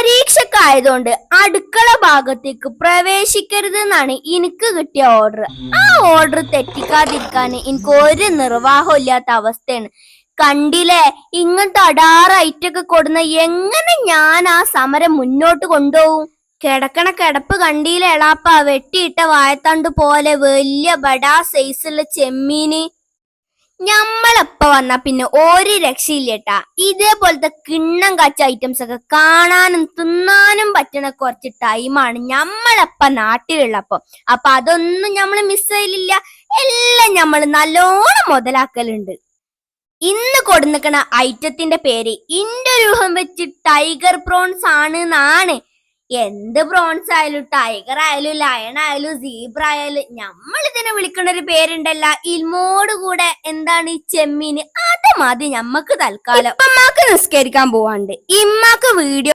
പരീക്ഷക്കായതുകൊണ്ട് അടുക്കള ഭാഗത്തേക്ക് പ്രവേശിക്കരുത് എന്നാണ് എനിക്ക് കിട്ടിയ ഓർഡർ. ആ ഓർഡർ തെറ്റിക്കാതിരിക്കാൻ എനിക്ക് ഒരു നിർവാഹം ഇല്ലാത്ത അവസ്ഥയാണ്. കണ്ടില്ലേ, ഇങ്ങനത്തെ അടാറായിട്ടൊക്കെ കൊടുന്ന എങ്ങനെ ഞാൻ ആ സമരം മുന്നോട്ട് കൊണ്ടുപോകും? കിടക്കണ കിടപ്പ് കണ്ടിയിലെ എളാപ്പ, വെട്ടിയിട്ട വായത്തണ്ട് പോലെ വലിയ ബടാ സൈസുള്ള ചെമ്മീന്. ഞമ്മളെപ്പ വന്നാ പിന്നെ ഒരു രക്ഷയില്ലേട്ടാ. ഇതേപോലത്തെ കിണ്ണം കാച്ച ഐറ്റംസ് ഒക്കെ കാണാനും തിന്നാനും പറ്റുന്ന കുറച്ച് ടൈമാണ് ഞമ്മളെപ്പ നാട്ടിലുള്ളപ്പോ. അപ്പൊ അതൊന്നും ഞമ്മള് മിസ്സായില്ല, എല്ലാം ഞമ്മള് നല്ലോണം മുതലാക്കലുണ്ട്. ഇന്ന് കൊടുന്നിക്കണ ഐറ്റത്തിന്റെ പേര് ഇന്റെ രൂപം വെച്ച് ടൈഗർ പ്രോൺസ് ആണ് എന്നാണ്. എന്ത് പ്രോൺസ് ആയാലും ടൈഗർ ആയാലും ലയൺ ആയാലും സീബ്ര ആയാലും നമ്മൾ ഇതിനെ വിളിക്കുന്ന ഒരു പേരുണ്ടല്ല, ഇൽമോട് കൂടെ എന്താണ് ചെമ്മീന്. അത് മതി ഞമ്മക്ക് തൽക്കാലം. ഇമ്മക്ക് നിസ്കരിക്കാൻ പോവാണ്ട്, ഇമ്മക്ക് വീഡിയോ